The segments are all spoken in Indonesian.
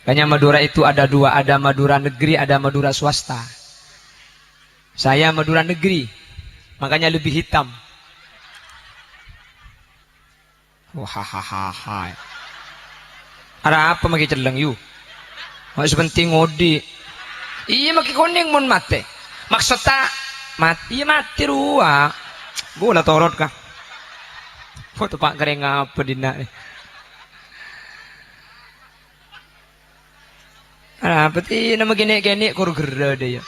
Kayaknya Madura itu ada dua, ada Madura negeri, ada Madura swasta. Saya Madura negeri, makanya lebih hitam. Wahahaha. Ada apa maki celeng yu? Mas penting ngodi. Iya maki kuning mun mate. Maksudnya mati mati ruah. Bola torot kah? Foto pak kering apa dina? Apa sih nama gini kur gerada deh ya.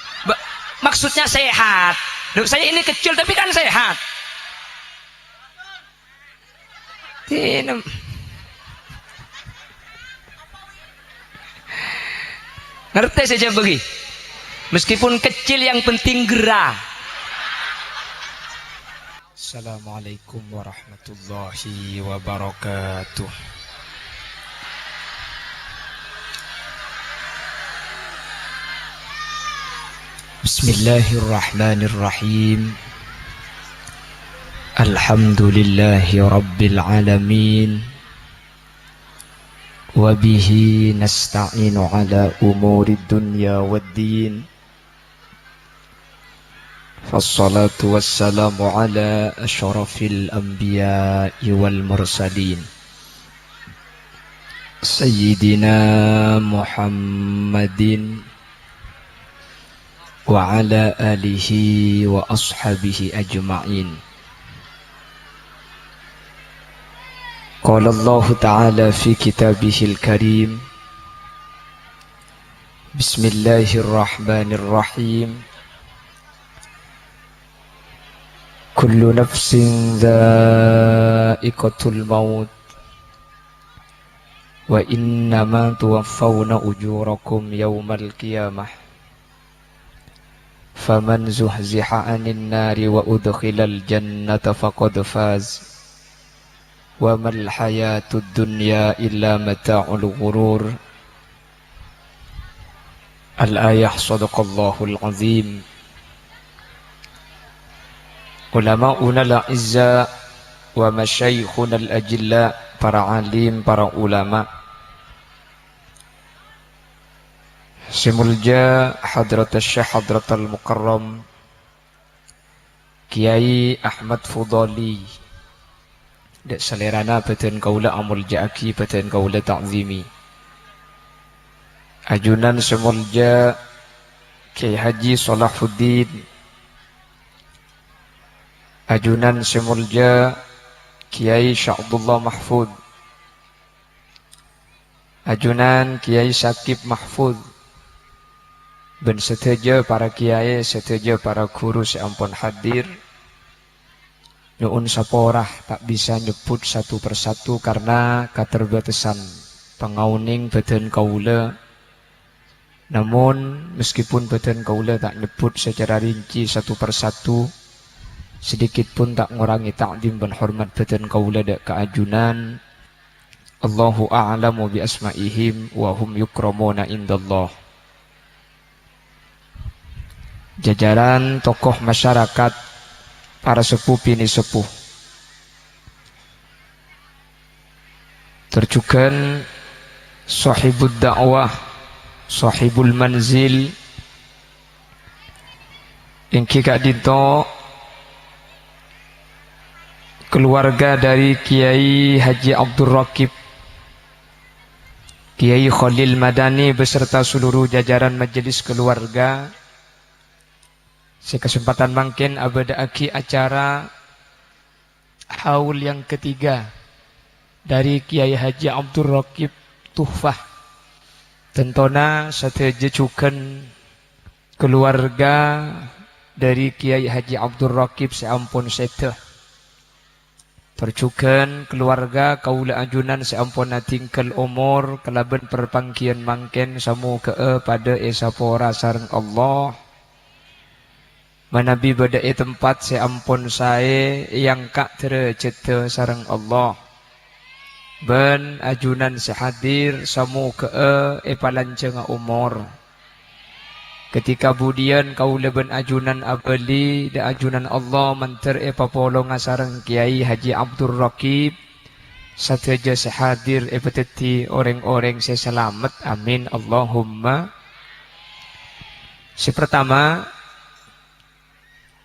Maksudnya sehat. Duh, saya ini kecil tapi kan sehat. Tinem. Ngerti saja bagi. Meskipun kecil yang penting gerah. Assalamualaikum warahmatullahi wabarakatuh. Bismillahirrahmanirrahim. Alhamdulillahi rabbil alamin. Wabihi nasta'inu ala umuri dunya waddin. Fassalatu wassalamu ala ashrafil anbiya'i wal mursalin. Sayyidina Muhammadin wa ala alihi wa ashabihi ajma'in. Qala Allah Ta'ala fi kitabihil karim. Bismillahirrahmanirrahim. Kullu nafsin dha'iqatul maut. Wa innama tuwaffawna ujurakum yawmal qiyamah. Faman zuhziha 'anil nari wa udkhilal jannata faqad faz. Wa mal hayatud dunya illa mata'ul ghurur. Al-ayah sadaqallahul azim. Ulama'una al-izza wa masyaikhuna al-ajilla, para alim, para ulama. Simulja hadrat Syekh Hadratal Mukarram Kiai Ahmad Fudali. Dek selerana peten kaula amul ja'aki, peten kaula ta'zimi. Ajunan semulja Kiai Haji Salahuddin. Ajunan semulja Kiai Sya'abdullah Mahfud. Ajunan Kiai Syakib Mahfud. Ben seteja para kiai, seteja para guru seampun hadir. Nyuun saporah tak bisa nyebut satu persatu karena keterbatasan pengauning beten kaula. Namun meskipun beten kaula tak nyebut secara rinci satu persatu, sedikit pun tak ngurangi ta'zim dan hormat beten kaula dak keajunan. Allahu a'lamu bi asma'ihim wa hum yukramuna indallah. Jajaran tokoh masyarakat, para sepuh bini sepuh, terjugan sahibud dakwah, sahibul manzil, ingki kak dinto keluarga dari Kiai Haji Abdul Rakib, Kiai Khalil Madani beserta seluruh jajaran majelis keluarga. Sekesempatan mungkin abadaaki acara haul yang ketiga dari Kiai Haji Abdul Rakib Tuhfah. Tentona satejecukan keluarga dari Kiai Haji Abdul Rakib seampun seteh. Percukan keluarga kaula ajunan seampun tingkel umur kelaban perpangkian mangken samu kee pada esapora sareng Allah. Manabi badai tempat seampun saya yang kak terceta sareng Allah. Ben ajunan sehadir samu kee palancenga umur. Ketika budian kaula ben ajunan abali da ajunan Allah menter papolonga sareng Kiai Haji Abdul Rakib. sateja sehadir epeteti orang-orang selamat. Amin Allahumma. Si pertama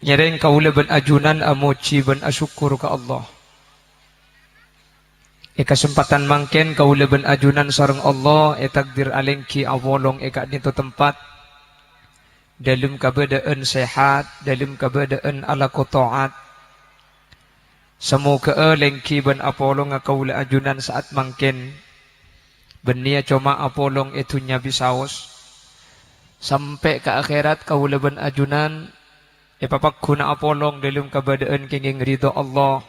nyereng kaula ben ajunan amoci ben asyukur ke Allah. Kesempatan mangken kaula ben ajunan sareng Allah takdir alengki awolong kak dinto tempat dalam keadaan sehat, dalam keadaan ala taat. Semoga lengki ben apolong kaula ajunan saat mangken benia coma apolong itu nyabi saos sampai ke akhirat kaula ben ajunan papakkuna apolong dalam keadaan kenging ridho Allah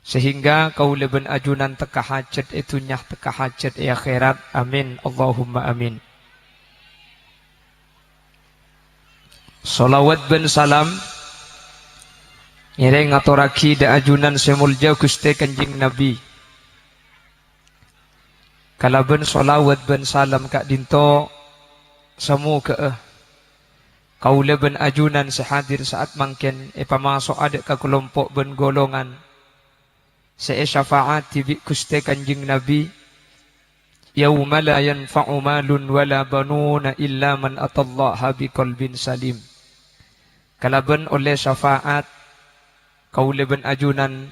sehingga kaula ben ajunan teka hajat itu nyah teka hajat akhirat. Amin Allahumma amin. Salawat ben salam nyereng ngaturaki da ajunan semulja Gusti Kanjeng Nabi. Kalaben salawat ben salam kak dinto semoga kaula ben ajunan sehadir saat mangken pamasok ada ka kelompok ben golongan syafaat bi Gusti Kanjeng Nabi yauma la yanfa'u malun wala banuna illa man atallaha biqalbin salim. Kalaben oleh syafaat kaula ben ajunan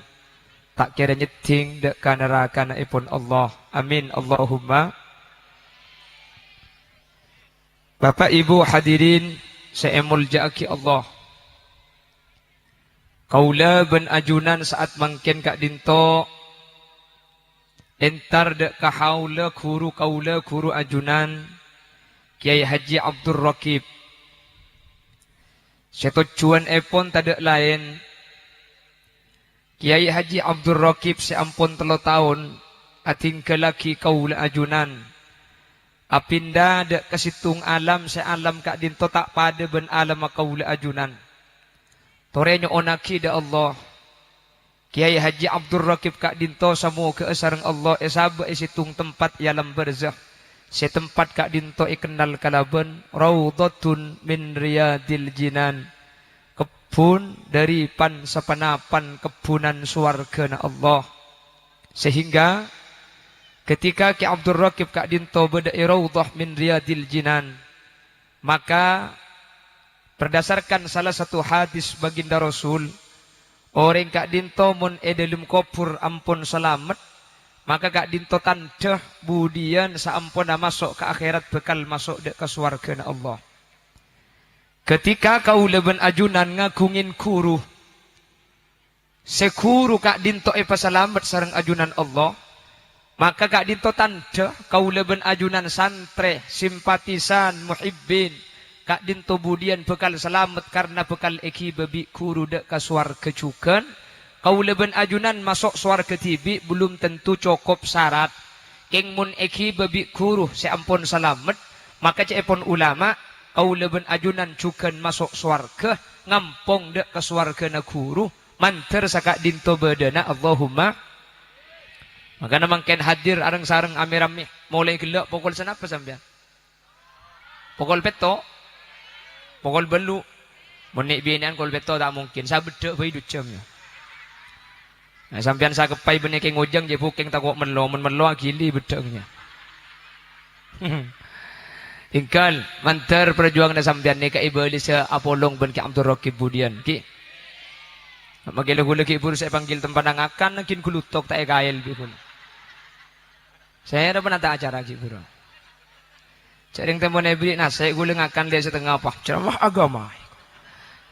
tak kira nyeting dek ka neraka naipun Allah. Amin Allahumma. Bapak Ibu hadirin seemul ja'aki Allah. Kaula ben ajunan saat mangken kak dinto entar dek ka haula guru kaula guru ajunan Kiai Haji Abdul Rakib. Setujuan epon tak lain Kiai Haji Abdul Rakib seampun 3 tahun ating kelaki kaula ajunan apinda dek kesitung alam sealam kak dinto tak pada ben alam kaula ajunan torenyo onaki da Allah Kiai Haji Abdul Rakib kak dinto samoga sareng Allah esaba isitung tempat yalam barzah setempat kak dinto ikenal kalaben raudhatun min riyadil jinan kebun dari pan sepenapan kebunan swarga na Allah. Sehingga ketika Ki Abdul Rakib kak dinto beda raudhah min riyadil jinan maka berdasarkan salah satu hadis baginda Rasul orang kak dinto mun edelum kopur ampun selamat maka kak dinto tanda budian saampun masuk ke akhirat bekal masuk dek ke swarga na Allah. Ketika kaula ben ajunan ngagungin kuru sekuru kak dinto pasalamet sareng ajunan Allah maka kak dinto tanda kaula ben ajunan santre simpatisan muhibbin kak dinto budian bekal selamat karena bekal eki babi kuru dek ka swarga cukan kaula ben ajunan masuk swarga tibi belum tentu cukup syarat keng mun eki babi kuru seampun selamat maka cepon ulama kaula ben ajunan cukan masuk swarga ngampong dek ke swarga na guru manter sakak dinto bedana Allahumma. Maka namang ken hadir areng sareng amirami mulai gelak pukul senapa sampean pukul peto pukul belu menik binian pukul peto tak mungkin sa bedek bae jamnya. Nah sampean sa kepai benek ngojang je booking takok melo agili bedeknya. Ingkal mantar perjuangan sampean ni ka ibali sa apolong ben Ki Abdul Rakib budian ki. Magila-gula ki ibur saya panggil tempat akan nakin kulutok tak kail bipun. Saya ada pernah tak acara ki ibur. Caring temu nebri saya gula ngakan dia setengah apa ceramah agama.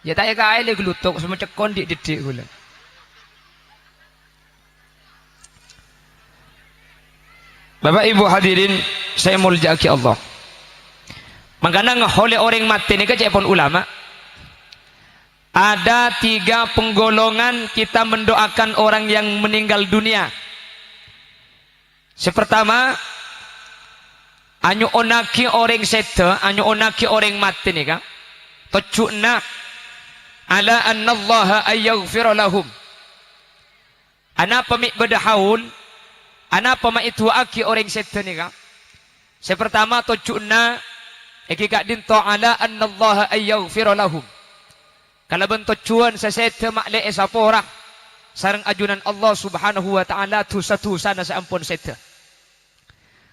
Ya tak kail kulutok semua cekon didik gula. Bapak Ibu hadirin saya muljaki Allah. Makanya oleh orang mati ini kecepon ulama ada 3 penggolongan kita mendoakan orang yang meninggal dunia. Sepertama anyu onaki orang seta anyu onaki orang mati nih kan tocukna ala annallaha ayyaghfir lahum ana pamik badahaul ana pama itu aki orang seta nih kan sepertama tocukna eki kak dinto ala annallaha ayyaghfir lahum. Kalau bentuk cuan sesete makle esapora sareng ajunan Allah Subhanahu wa taala dosa-dosa na sampun seda.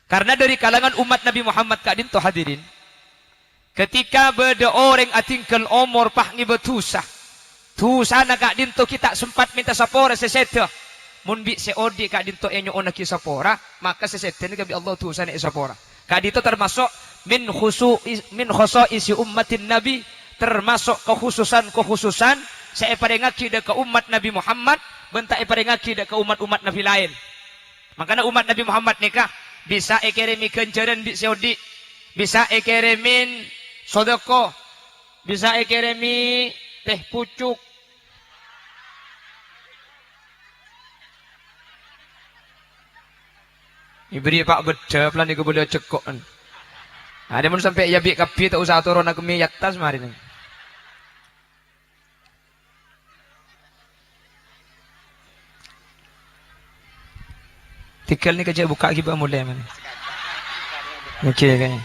Karena dari kalangan umat Nabi Muhammad kadin to hadirin, ketika beda orang atingkel omor pahni betusah, dosa na kadin to kita sempat minta sapora seseda. Mun bi seodi kadin to enyo ona ki sapora, maka seseda ni kabi Allah dosa na sapora. Kadito termasuk min khusuisi ummatin Nabi, termasuk kekhususan saya parengaki da ke umat Nabi Muhammad, bentak parengaki da ke umat-umat Nabi lain. Makanya umat Nabi Muhammad nikah bisa ekeremi kencaran bi seodi, bisa ekeremin sodako, bisa ekeremi teh pucuk. Ibri pak beda pelan iku boleh cekok. Ada mun sampai ya bi kapi tak usah turun aku mi atas mari nih. Tikal ni kerja buka giba mulai mana. Okey kayaknya.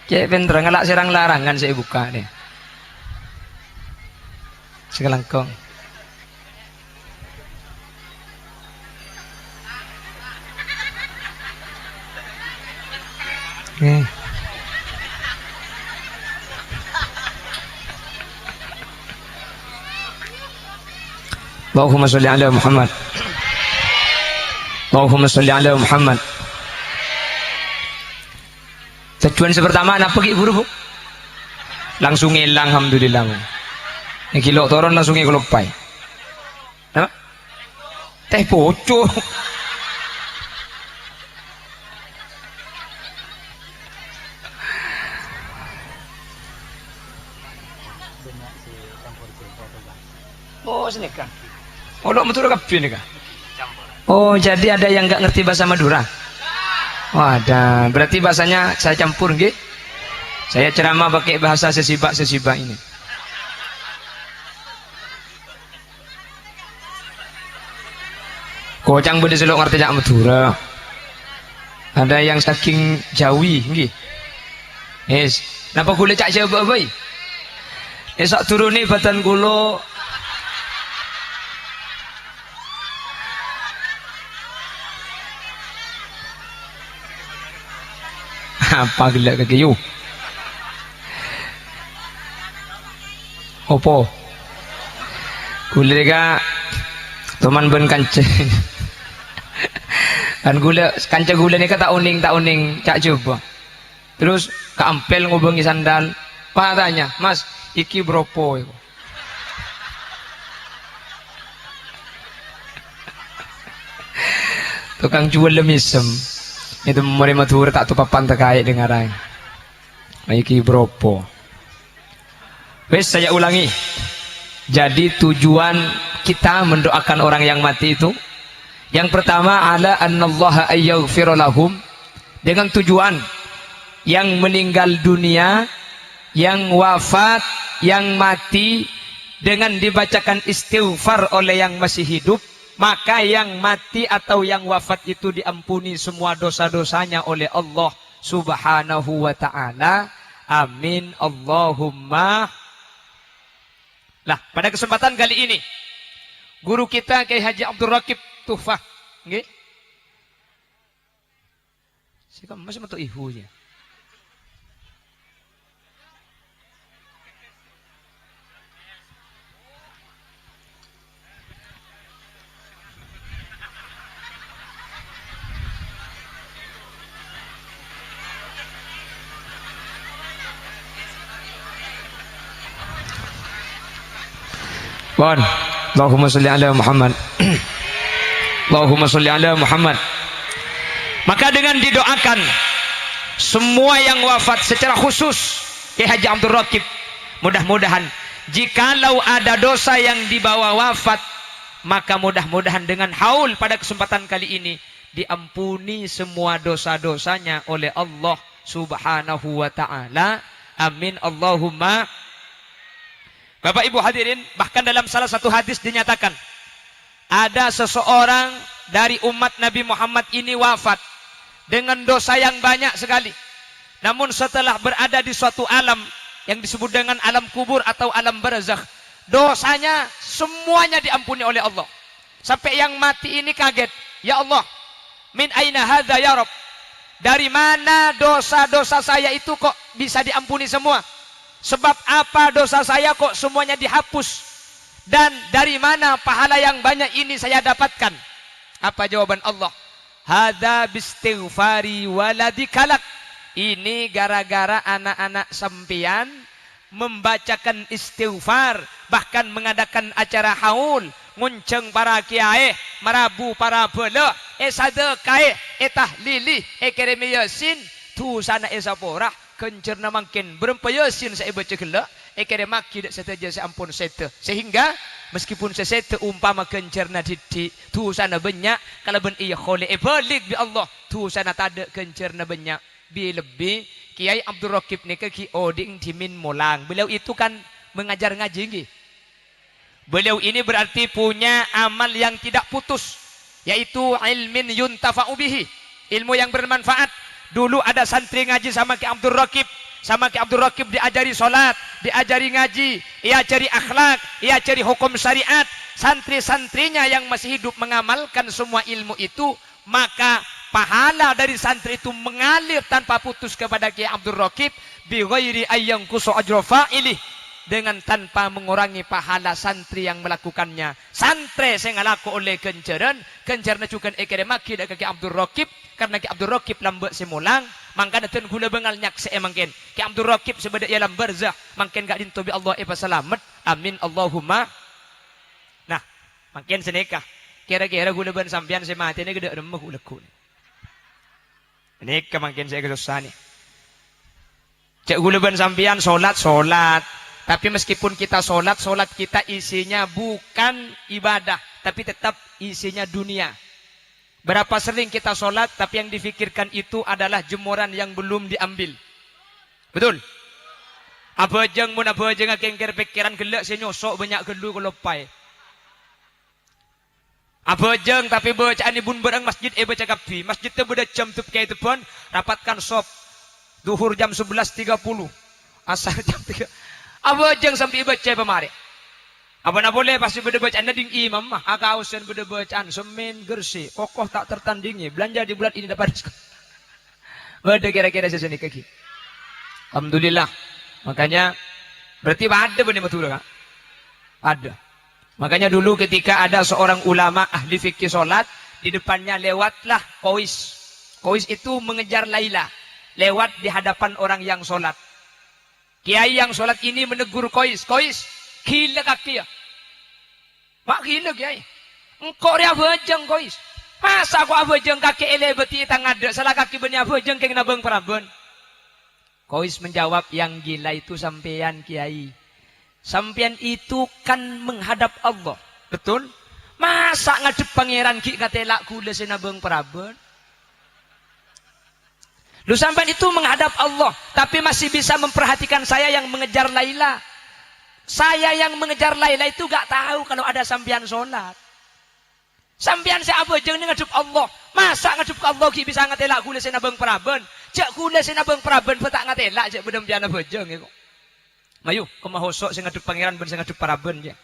Cek bentar ngelak serang larangan saya buka deh. Sekelangkong. Okay. Allahumma sholli ala Muhammad. Allahumma sholli ala Muhammad. Tujuan pertama nak pergi buru bu, langsung hilang alhamdulillah. Yang kilo turun langsung ngelupai. Apa? Teh pucuk. Oh sini kan. Oh dok betul kabeh nih kan. Oh jadi ada yang nggak ngerti bahasa Madura. Oh ada. Berarti bahasanya saya campur nggih. Saya ceramah pakai bahasa sesibak ini. Kocang bede selok ngerti jak Madura. Ada yang saking Jawi nggih. Yes. Napa kula cak Jawa bae? Esok turuni badan kula apa gila kaki yu opo gula ka teman ben kanca kan gula kanca gula ni ka tak uning cak coba terus kaampel ngubengi sandal pak tanya mas iki bropo tukang jual lemisem itu memori matur tak tu papan terkait dengan orang. Iki bropo. Wes saya ulangi. Jadi tujuan kita mendoakan orang yang mati itu yang pertama ala annallaha ayyaghfir lahum, dengan tujuan yang meninggal dunia, yang wafat, yang mati dengan dibacakan istighfar oleh yang masih hidup, maka yang mati atau yang wafat itu diampuni semua dosa-dosanya oleh Allah Subhanahu wa ta'ala. Amin Allahumma. Lah, pada kesempatan kali ini guru kita Kiai Haji Abdul Rakib Tuhfah nggih. Sikam masih metu ihunya. Bon, Allahumma sholli ala Muhammad. Allahumma sholli ala Muhammad. Maka dengan didoakan semua yang wafat secara khusus Kiai Haji Abdul Rakib, mudah-mudahan jikalau ada dosa yang dibawa wafat, maka mudah-mudahan dengan haul pada kesempatan kali ini diampuni semua dosa-dosanya oleh Allah Subhanahu wa ta'ala. Amin Allahumma. Bapak Ibu hadirin, bahkan dalam salah satu hadis dinyatakan ada seseorang dari umat Nabi Muhammad ini wafat dengan dosa yang banyak sekali. Namun setelah berada di suatu alam yang disebut dengan alam kubur atau alam barzakh, dosanya semuanya diampuni oleh Allah. Sampai yang mati ini kaget, ya Allah, min aina hadza ya Rabb, dari mana dosa-dosa saya itu kok bisa diampuni semua? Sebab apa dosa saya kok semuanya dihapus? Dan dari mana pahala yang banyak ini saya dapatkan? Apa jawaban Allah? Hadza bistighfari waladikalak. Ini gara-gara anak-anak sampean membacakan istighfar, bahkan mengadakan acara haul, ngunceng para kiai, merabu para bela, sadaqah, tahlili, keremi yasin, tu sana saporah, kencerna makin berempa yasin saya baca gelak, kere maki dak seteja saya ampun sete. Sehingga meskipun sesete umpama kencerna didik, tu sana banyak, kalau ben iya khole balik bi Allah, tu sana tada kencerna banyak. Bi lebih Kiai Abdul Rakib ni ke Ki Oding Timin Molang. Beliau itu kan mengajar ngaji nggih. Beliau ini berarti punya amal yang tidak putus, yaitu ilmin yuntafa'u bihi, ilmu yang bermanfaat. Dulu ada santri ngaji sama Ki Abdul Rakib. Sama Ki Abdul Rakib diajari sholat, diajari ngaji, ia cari akhlak, ia cari hukum syariat. Santri-santrinya yang masih hidup mengamalkan semua ilmu itu, maka pahala dari santri itu mengalir tanpa putus kepada Ki Abdul Rakib bi ghairi ayyang kusu ajra fa'ilih, dengan tanpa mengurangi pahala santri yang melakukannya. Santri saya ngalaku oleh kenceran, kencerna cukan maki dak Ki Abdul Rakib, karena Ki Abdul Rakib lambek semulang, mangka daten gula bengal nyak se mangken. Ki Abdul Rakib sebeda ialam barzah, mangken gak dintobi Allah selamat. Amin Allahumma. Nah, mangken senekah. Kira-kira gula ben sampean se mati ne gede remeh ulekku. Ini kemangkin saya kesusah nih. Cek gula ben sampean solat. Tapi meskipun kita solat kita isinya bukan ibadah, tapi tetap isinya dunia. Berapa sering kita solat, tapi yang difikirkan itu adalah jemuran yang belum diambil. Betul? Apa jeng mun apa jeng kengker pikiran gelak senyosok banyak gelu kelopai. Apa jeng tapi bacaan ibun berang masjid baca kapi. Masjid itu beda jam tu kayak itu pun rapatkan sop. Duhur jam 11.30. Asar jam 3. Apa jeng sampai baca pemari. Apa nak boleh pasti beda bacaan ding imam mah. Agak usen beda bacaan semen gersi. Kokoh tak tertandingi. Belanja di bulan ini dapat diskon. Beda kira-kira sesini kaki. Alhamdulillah. Makanya berarti ada benih betul kan? Ada. Makanya dulu ketika ada seorang ulama ahli fikih solat, di depannya lewatlah kois. Kois itu mengejar Laila. Lewat di hadapan orang yang solat. Kiai yang solat ini menegur kois. Kois, gila kaki ya. Mak gila kiai. Engkau dia bejeng kois. Masa aku abejeng kaki ele beti tangada. Salah kaki benih abejeng keng nabeng perabon. Kois menjawab, yang gila itu sampean kiai. Sampian itu kan menghadap Allah. Betul? Masa ngadep pangeran ki katelak kula senabeng perabon? Lu sampean itu menghadap Allah, tapi masih bisa memperhatikan saya yang mengejar Laila. Saya yang mengejar Laila itu gak tahu kalau ada sampian sholat. Sampian saya apa jangan ngadep Allah. Masa ngadep Allah ki bisa ngatelak kula senabeng perabon? Cek kula senabeng perabon petak ngatelak cek bedempian apa jeng iku. Mayu, kemahosok sing ngadep pangeran ben sing ngadep paraben ya.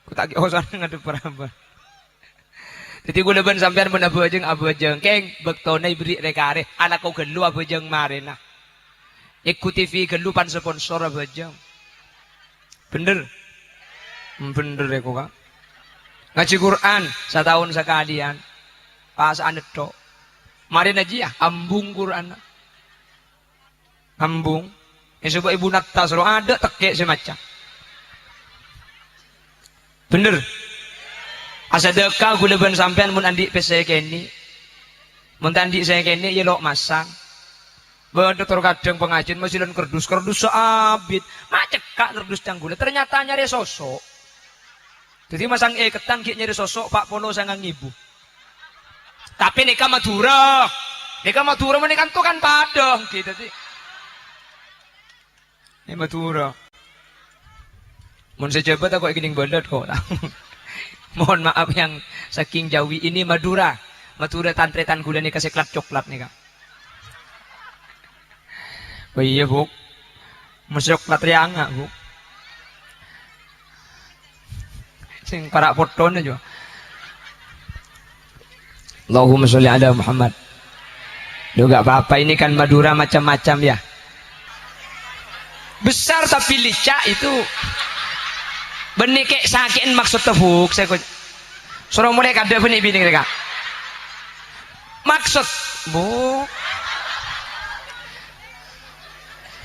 Ku tak hosok ngadep paraben. Jadi gula ben sampean men abajeng keng bektone beri rekare ala kau gelu abajeng marena. Ikuti TV gelu pan sponsor abajeng. Bener. Bener ya kok. Ngaji Quran setahun sekalian. Pas anetok. Mari naji ya ambung Quran. Ambung. Yang sebab ibu Natta suruh ada tekek semacam. Bener. Asadeka gula ban sampean mun andi pese kene. Mun andi saya kene ya lok masang. Bener kadang pengajian masih lan kerdus seabit. Macekak kerdus canggule. Ternyata nyari sosok. Jadi masang ketan ki nyari sosok Pak Polo sangang ibu. Tapi nikah Madura. Nikah Madura menikah tuh kan padang gitu sih. Ini Madura. Mohon sejabat aku ingin balat kok. Mohon maaf yang saking Jawi ini Madura. Madura tantretan gula nih kasih klat coklat nih kak. Oh iya bu. Masih coklat rianga bu. Sing para potone juga. Allahumma sholli ala Muhammad. Loh gak apa-apa, ini kan Madura macam-macam ya. Besar tapi licak itu. Benih kek sakin maksud tebuk saya kok. Suruh mulai kada benih bini mereka. Maksud bu.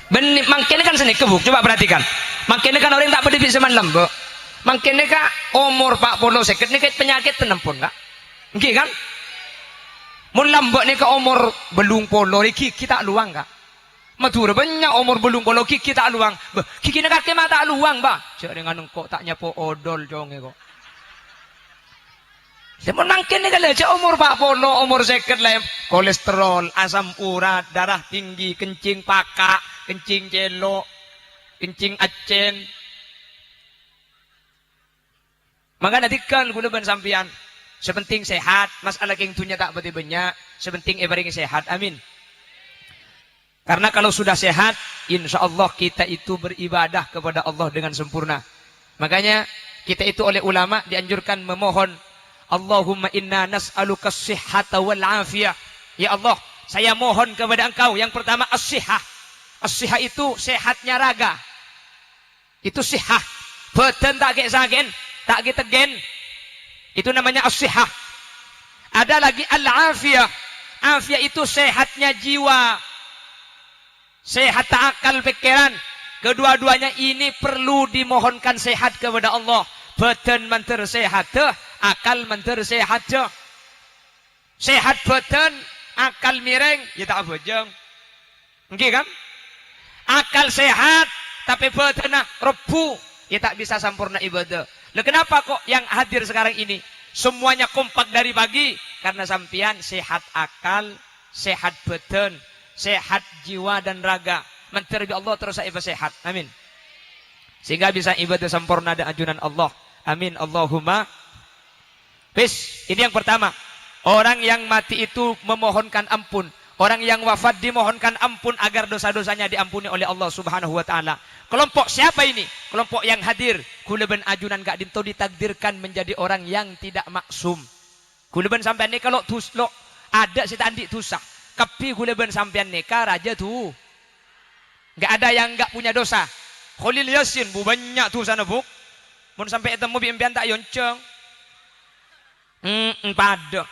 Benih makin kan seni kebuk, coba perhatikan. Makin kan orang tak berdiri semalam bu. Makin kan umur 40 seket ni penyakit tenempun kak. Nggih kan? Mun lambak ni ke umur belum polo iki kita luang kak. Madura banyak umur belum polo iki tak luang. Kiki nak kaki mata luang ba. Cak dengan engkau tak nyapo odol jonge kok. Semun mangkin ni kalau cak umur 40 umur seket lah kolesterol, asam urat, darah tinggi, kencing pakak, kencing celok, kencing acen. Maka nanti kan gula ban sampian. Sepenting sehat, masalah yang dunia tak berarti banyak. Sepenting ibaring sehat, amin. Karena kalau sudah sehat, insya Allah kita itu beribadah kepada Allah dengan sempurna. Makanya kita itu oleh ulama dianjurkan memohon, Allahumma inna nas'aluka as-sihhata wal afiyah. Ya Allah, saya mohon kepada Engkau yang pertama as-sihhah. As-sihhah itu sehatnya raga. Itu sihhah. Badan tak kayak sakin, tak kayak tegen. Itu namanya as-sihhah. Ada lagi al-afiyah. Afiyah itu sehatnya jiwa. Sehat akal pikiran. Kedua-duanya ini perlu dimohonkan sehat kepada Allah. Badan manter sehat, akal manter sehat. Sehat badan, akal miring, ya tak bojong. Nggih kan? Akal sehat tapi badan rebu, ya tak bisa sempurna ibadah. Loh kenapa kok yang hadir sekarang ini semuanya kompak dari pagi? Karena sampian sehat akal, sehat badan, sehat jiwa dan raga. Menteri Allah terus saya sehat. Amin. Sehingga bisa ibadah sempurna dan ajunan Allah. Amin. Allahumma. Bis, ini yang pertama. Orang yang mati itu memohonkan ampun. Orang yang wafat dimohonkan ampun agar dosa-dosanya diampuni oleh Allah Subhanahu wa taala. Kelompok siapa ini? Kelompok yang hadir. Kuleban ajunan gak dinto ditakdirkan menjadi orang yang tidak maksum. Kuleban sampean ni kalau tuslok ada si tandi tusah. Tapi kuleban sampean neka raja tu. Gak ada yang gak punya dosa. Khalil Yasin bu banyak tu sana buk. Mun sampai ketemu bimpian tak yonceng. Pada.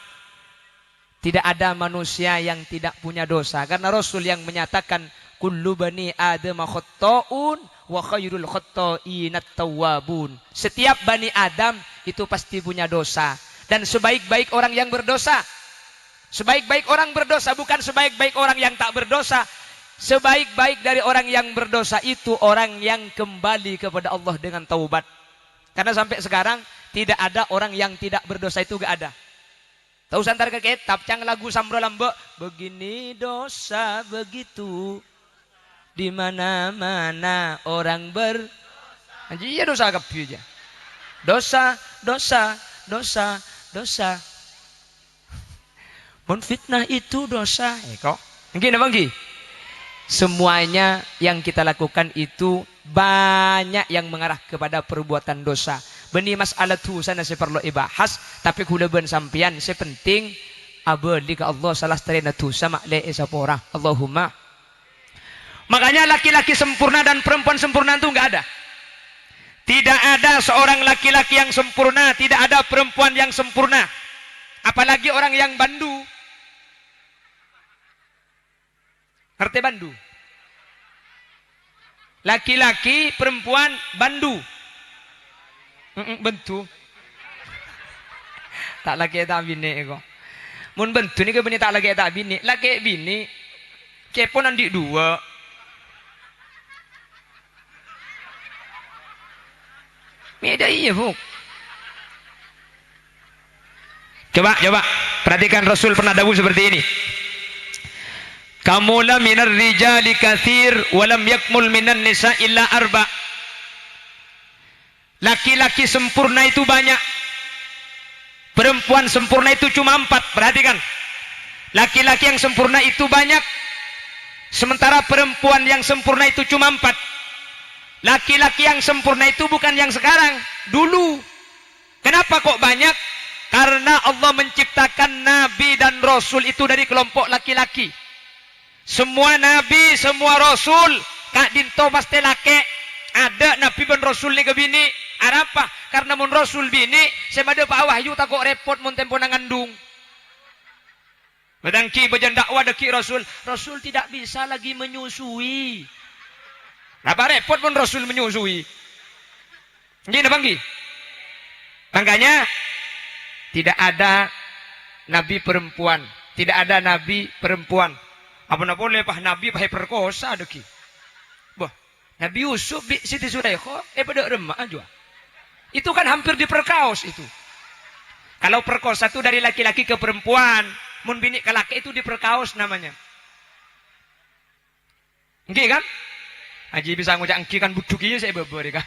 Tidak ada manusia yang tidak punya dosa. Karena Rasul yang menyatakan kullu bani Adam khatta'un wa khairul khatta'inat tawwabun. Setiap bani Adam itu pasti punya dosa. Dan sebaik-baik orang yang berdosa. Sebaik-baik orang berdosa bukan sebaik-baik orang yang tak berdosa. Sebaik-baik dari orang yang berdosa itu orang yang kembali kepada Allah dengan taubat. Karena sampai sekarang tidak ada orang yang tidak berdosa itu gak ada. Tahu santar ke kitab cang lagu Samro Lambek begini dosa begitu di mana-mana orang iya dosa kapi aja. Dosa, dosa, dosa, dosa. Mun fitnah itu dosa. Kok? Nggih napa nggih? Semuanya yang kita lakukan itu banyak yang mengarah kepada perbuatan dosa. Beni masalah tu sana saya perlu ibahas, tapi kula ben sampian sepenting abadi ke Allah salah terina tu sama le esapora. Allahumma. Makanya laki-laki sempurna dan perempuan sempurna itu enggak ada. Tidak ada seorang laki-laki yang sempurna, tidak ada perempuan yang sempurna. Apalagi orang yang bandu. Ngerti bandu? Laki-laki, perempuan, bandu. Bentu. Tak lagi tak bini kok. Mun bentu ni ke bini tak lagi tak bini. Laki bini. Kepo nanti dua. Beda iya bu. Coba perhatikan Rasul pernah dawuh seperti ini. Kamula minar rijali kathir walam yakmul minan nisa illa arba. Laki-laki sempurna itu banyak. Perempuan sempurna itu cuma 4. Perhatikan. Laki-laki yang sempurna itu banyak. Sementara perempuan yang sempurna itu cuma 4. Laki-laki yang sempurna itu bukan yang sekarang. Dulu. Kenapa kok banyak? Karena Allah menciptakan nabi dan rasul itu dari kelompok laki-laki. Semua nabi, semua rasul, kak dinto pasti laki. Ada nabi dan rasul ni ke bini. Apa? Karena mun rasul bini, semada Pak Wahyu tak kok repot mun tempo nangandung. Badangki bajan dakwah deki rasul. Rasul tidak bisa lagi menyusui. Apa repot pun rasul menyusui. Gini bangki. Makanya tidak ada nabi perempuan. Tidak ada nabi perempuan. Apa boleh pah nabi pah perkosa deki. Bah, Nabi Yusuf bi Siti Zulaikha pada remah aja. Itu kan hampir diperkaos itu. Kalau perkosa itu dari laki-laki ke perempuan, mun bini ke laki itu diperkaos namanya. Engki kan? Haji bisa ngucap engki kan buduk iya saya beber kan.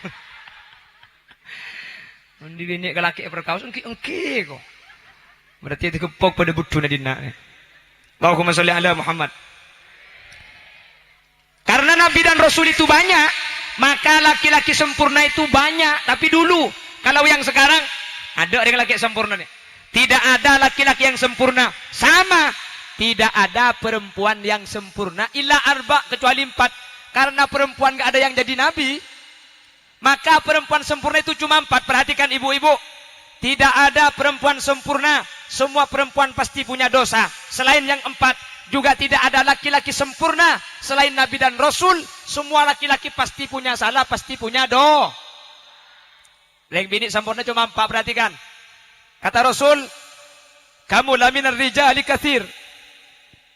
Mun bini ke laki perkaos engki kok. Berarti itu kepok pada buduna dina. Allahumma sholli ala Muhammad. Karena nabi dan rasul itu banyak, maka laki-laki sempurna itu banyak. Tapi dulu, kalau yang sekarang ada orang laki sempurna nih. Tidak ada laki-laki yang sempurna. Sama, tidak ada perempuan yang sempurna. Illa arba, kecuali 4. Karena perempuan gak ada yang jadi nabi, maka perempuan sempurna itu cuma 4. Perhatikan ibu-ibu. Tidak ada perempuan sempurna. Semua perempuan pasti punya dosa. Selain yang 4. Juga tidak ada laki-laki sempurna. Selain nabi dan rasul. Semua laki-laki pasti punya salah. Pasti punya dosa. Yang bini sempurna cuma 4. Perhatikan. Kata Rasul, kamu la minar rijali kathir.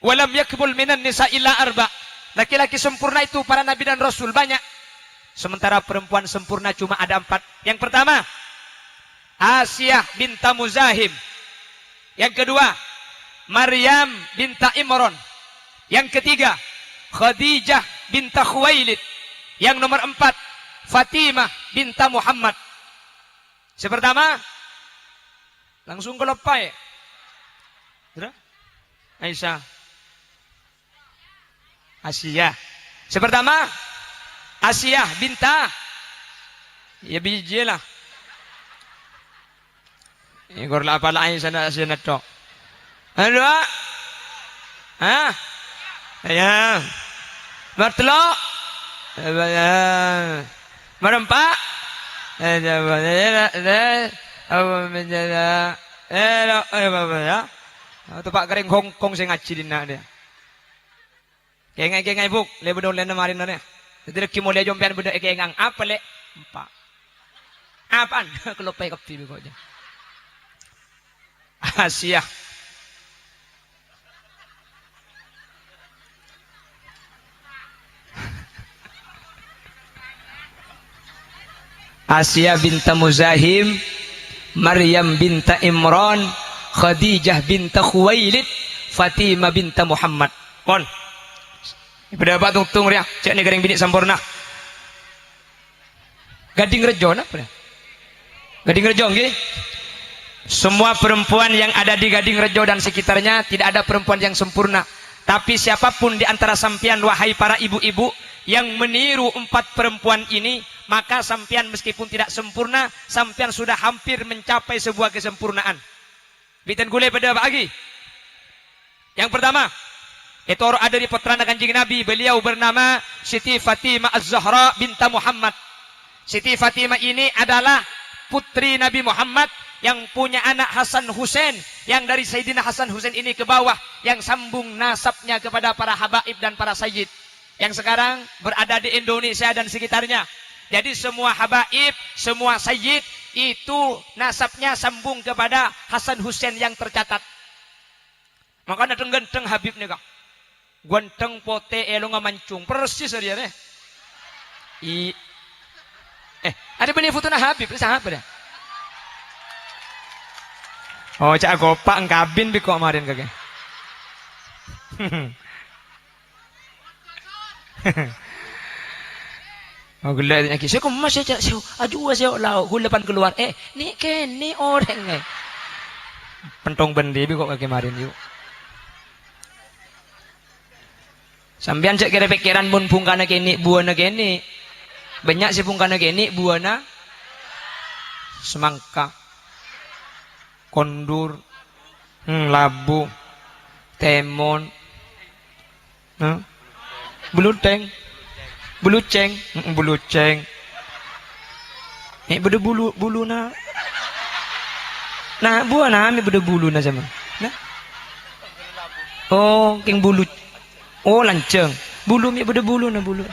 Walam yakbul minan nisa illa arba. Laki-laki sempurna itu para nabi dan rasul banyak. Sementara perempuan sempurna cuma ada 4. Yang pertama, Asiyah binta Muzahim. Yang kedua, Maryam binta Imran. Yang ketiga, Khadijah binta Khuwailid. Yang nomor 4, Fatimah binta Muhammad. Sepertama, langsung ke lepai. Sudah? Aisyah. Asiyah. Sepertama, Asiyah binta. Ya biji lah. Ini korla apa lain sana Asiyah nato. Halo? Hah? Ya. Martelo? Ya. Merempak? Itu Pak kering Hongkong saya ngaji di dia. Kengai buk, le bedon le namarin na. Jadi kimo le jompian bedon kengang apa le? Empat. Apaan? Kelopai kopi kok aja. Asia. Asia binta Muzahim, Maryam binta Imran, Khadijah binta Khuwailid, Fatimah binta Muhammad. Kon. Pada apa tung ria? Cek ni garing bini sempurna. Gading Rejo apa? Gading Rejo nggih. Semua perempuan yang ada di Gading Rejo dan sekitarnya tidak ada perempuan yang sempurna. Tapi siapapun di antara sampian wahai para ibu-ibu yang meniru 4 perempuan ini, maka sampian meskipun tidak sempurna, sampian sudah hampir mencapai sebuah kesempurnaan. Bitan gule pada pagi. Yang pertama, itu ada di putra Kanjeng Nabi, beliau bernama Siti Fatimah Az-Zahra binta Muhammad. Siti Fatimah ini adalah putri Nabi Muhammad yang punya anak Hasan Husain, yang dari Sayyidina Hasan Husain ini ke bawah, yang sambung nasabnya kepada para habaib dan para sayyid yang sekarang berada di Indonesia dan sekitarnya. Jadi semua habaib, semua sayyid itu nasabnya sambung kepada Hasan Husain yang tercatat. Makanya ganteng Habib nih kak. Ganteng pote elo ngamancung persis dia nih. Ada benih foto na Habib, siapa dah? Oh, cak gopak ngkabin bi kok kemarin kakek. Oh gila ni saya kok masih cak saya aju saya lau hulapan keluar ni kene orang pentong bendi bi kok kemarin yuk. Sambian cek kira pikiran pun pungkana kene buana kene. Banyak sih pungkana kene buana semangka. kondur, labu, temon, beluteng, buluceng, buluceng. Beda bulu na. Nah, buah na mi beda bulu na sama. Nah. Oh, king bulu. Oh, lanceng. Bulu mi beda bulu na bulu.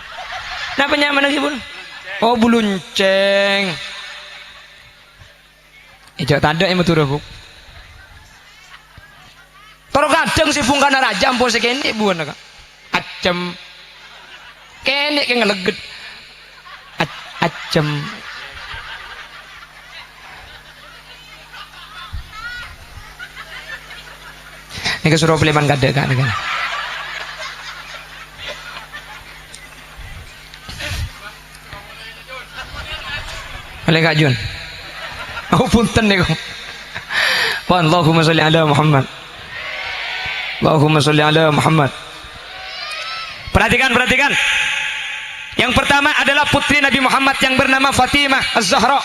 Nah, penyaman lagi bulu. Oh, bulunceng. Ijak tanda yang betul bu. Toro kadang si bungkana raja ampo sekene buan ka. Acem. Kene ke ngeleget. Acem. Ini kesuruh peliman gede kan kan. Oleh Kak Jun. Aku punten nih kok. Allahumma sholli ala Muhammad. Allahumma sholli ala Muhammad. Perhatikan. Yang pertama adalah putri Nabi Muhammad yang bernama Fatimah Az-Zahra.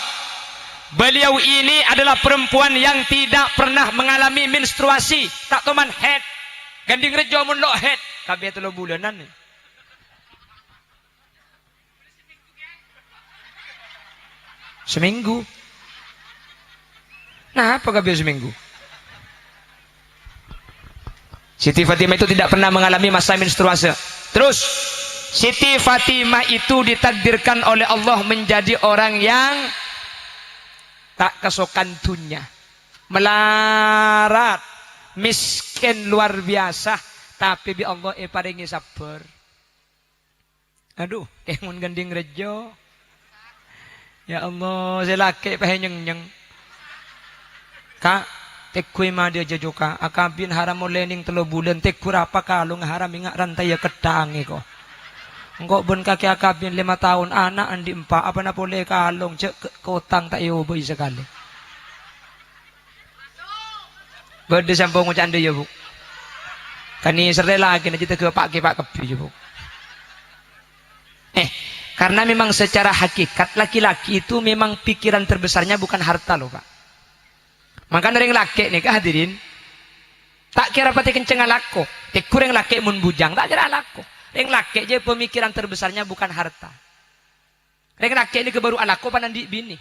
Beliau ini adalah perempuan yang tidak pernah mengalami menstruasi, tak toman head. Ganding rejo mun lo head, kabeh 3 bulanan nih. Seminggu. Nah, apa kabeh seminggu? Siti Fatimah itu tidak pernah mengalami masa menstruasi. Terus Siti Fatimah itu ditakdirkan oleh Allah menjadi orang yang tak kesokan dunia, melarat, miskin luar biasa, tapi bi Allah paringi sabar. Aduh, mun ganding rejo. Ya Allah, saya laki pahe nyeng. Kak, tekui ma dia jajoka, akabin haram lening 3 bulan, tekur apa kalung haram ingat rantai ya kedangi kok. Engkau ben kaki akabin 5 tahun anak andi 4 apa na boleh kalung cek kotang tak yo boy sekali. Berde sampung ngucap anda ya bu. Kani serai lagi nanti ke pak kepi ya bu. Karena memang secara hakikat laki-laki itu memang pikiran terbesarnya bukan harta loh pak. Maka dari laki nih hadirin tak kira pati kenceng alako, tekur yang laki mun bujang tak kira alako. Yang laki aja pemikiran terbesarnya bukan harta. Yang laki ini kebaru alako panandi bini.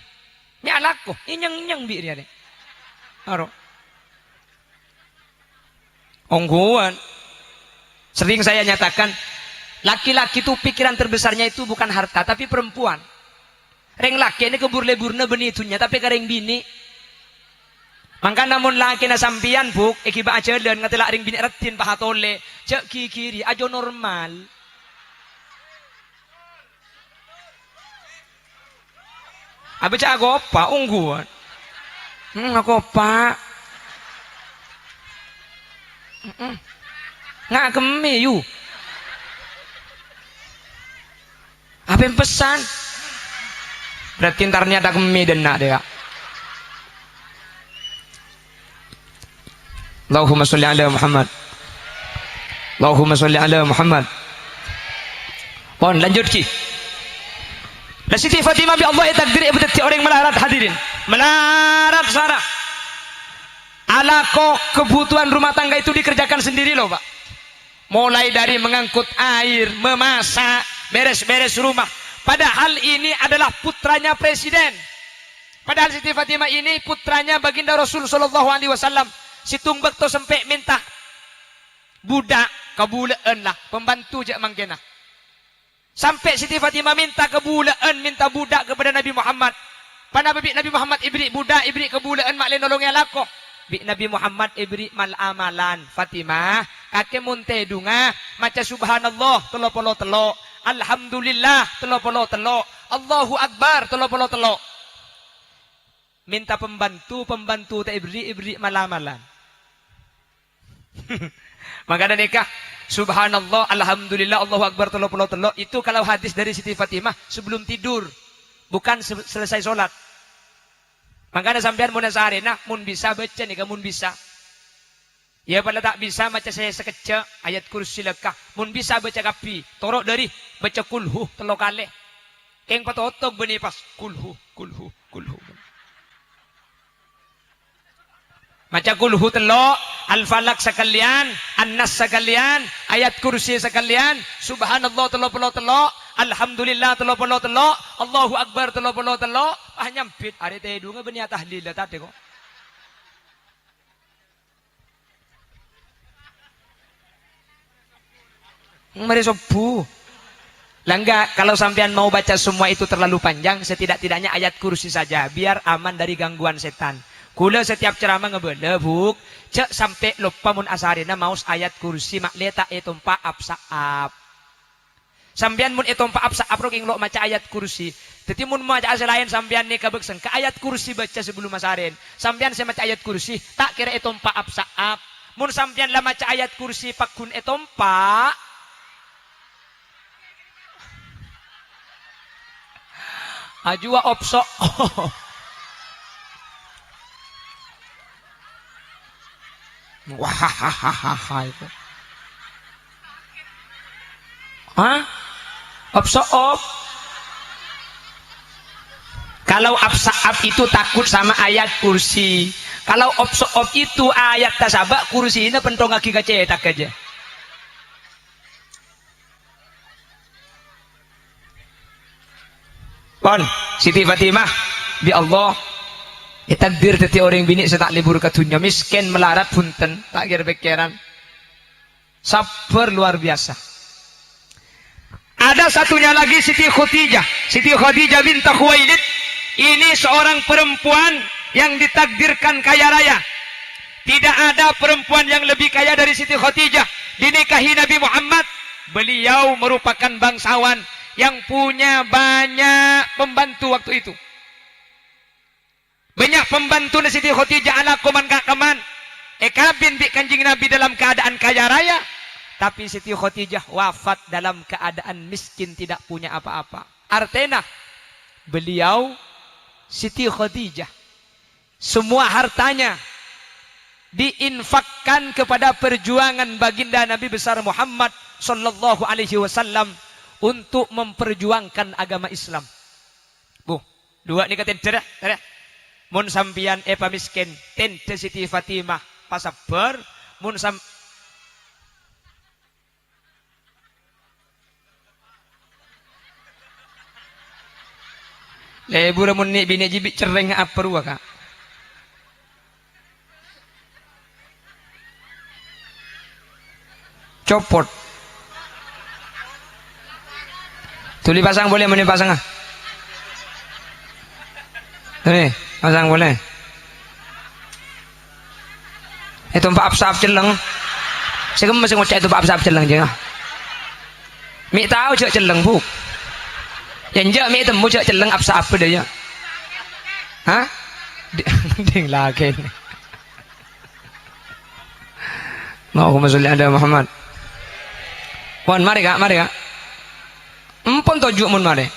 Ini alako, ini nyeng bi dia deh. Aro. Ongguan. Sering saya nyatakan, laki-laki itu pikiran terbesarnya itu bukan harta, tapi perempuan. Yang laki ini kebur-leburna beni itunya, tapi kareng bini. Maka namun laki na sampian buk, ikiba aja dan ngatela ring bini retin pahatole, cek kiri aja normal. Abi cak agopa ungguan. Agopa. Nggak kemi yu. Apa yang pesan? Berarti ntarnya ada kemi dan nak dia. Allahumma sholli ala Muhammad. Allahumma sholli ala Muhammad. Pon lanjut ki. Nah Siti Fatimah bi Allah takdir berarti orang melarat hadirin. Melarat sarah. Alako kebutuhan rumah tangga itu dikerjakan sendiri loh pak. Mulai dari mengangkut air, memasak, beres-beres rumah. Padahal ini adalah putranya presiden. Padahal Siti Fatimah ini putranya baginda Rasul sallallahu alaihi wasallam. Si tungbek to sampai minta budak kebulaan lah pembantu je mangkena. Sampai Siti Fatimah minta kebulaan, minta budak kepada Nabi Muhammad. Pada Nabi Muhammad ibri budak, ibri kebulaan mak le nolong elako. Bi Nabi Muhammad ibri mal amalan. Fatimah kakek munte dunga maca subhanallah 33, alhamdulillah 33, Allahu akbar 33. Minta pembantu tak ibri malamalan. Maka ada nikah subhanallah alhamdulillah Allahu akbar 33 itu kalau hadis dari Siti Fatimah sebelum tidur, bukan selesai sholat. Maka ada sampean mun sarena mun bisa baca nih mun bisa. Ya pada tak bisa baca saya sekecak ayat kursi lekah. Mun bisa baca kapi, torok dari baca kulhu 3 kali. Keng patotok benih pas kulhu. Maca kulhu telo, al-falak sekalian, an-nas sekalian, ayat kursi sekalian, subhanallah telo puluh telo, alhamdulillah telo puluh telo, Allahu akbar telo puluh telo, nyampit are teh dunga benia tahlil tadi kok. Mari sobu. Langga, kalau sampean mau baca semua itu terlalu panjang, setidak-tidaknya ayat kursi saja, biar aman dari gangguan setan. Kula setiap ceramah ngebele buk, cek sampai lupa mun asarina maus ayat kursi mak leta etompa apsaap. Sampean mun etompa apsaap roking lo maca ayat kursi. Jadi mun maca asal lain sampean nih kabeksen ke ayat kursi baca sebelum asarin. Sampean saya maca ayat kursi, tak kira etompa apsaap. Mun sampean lah maca ayat kursi pakun etompa. Ajua opso. Wah, itu. Hah? Opso op. Kalau absaab itu takut sama ayat kursi. Kalau opso op itu ayat tasabak kursi ini pentong lagi kecetak aja. Pon, Siti Fatimah, bi Allah, takdir teti orang bini setak libur ke dunia miskin melarat punten, tak kira pikiran, sabar luar biasa. Ada satunya lagi Siti Khadijah bintah Khuwailid. Ini seorang perempuan yang ditakdirkan kaya raya. Tidak ada perempuan yang lebih kaya dari Siti Khadijah. Dinikahi Nabi Muhammad. Beliau merupakan bangsawan yang punya banyak pembantu waktu itu. Banyak pembantu Siti Khadijah ala koman kakaman. Ekabin bi kanjing Nabi dalam keadaan kaya raya. Tapi Siti Khadijah wafat dalam keadaan miskin, tidak punya apa-apa. Artinya beliau Siti Khadijah semua hartanya diinfakkan kepada perjuangan baginda Nabi besar Muhammad sallallahu alaihi wasallam untuk memperjuangkan agama Islam. Bu, dua ni katen cerah. Mun sampian epa miskin, tente Siti Fatimah pasabar, mun sam lebur mun ni bini jibi cereng apa ruah kak? Copot. Tuli pasang boleh, mana pasang ah? Tuli pasang boleh. Itu empat apsap celeng. Saya masih ngocek itu empat apsap celeng je. Mi tahu cek celeng bu. Yang je mi temu cek celeng apsap apa dia? Hah? Ding lagi. Allahumma sholli ala Muhammad. Wan mari kak, mari kak. Empon tujuh mun mare.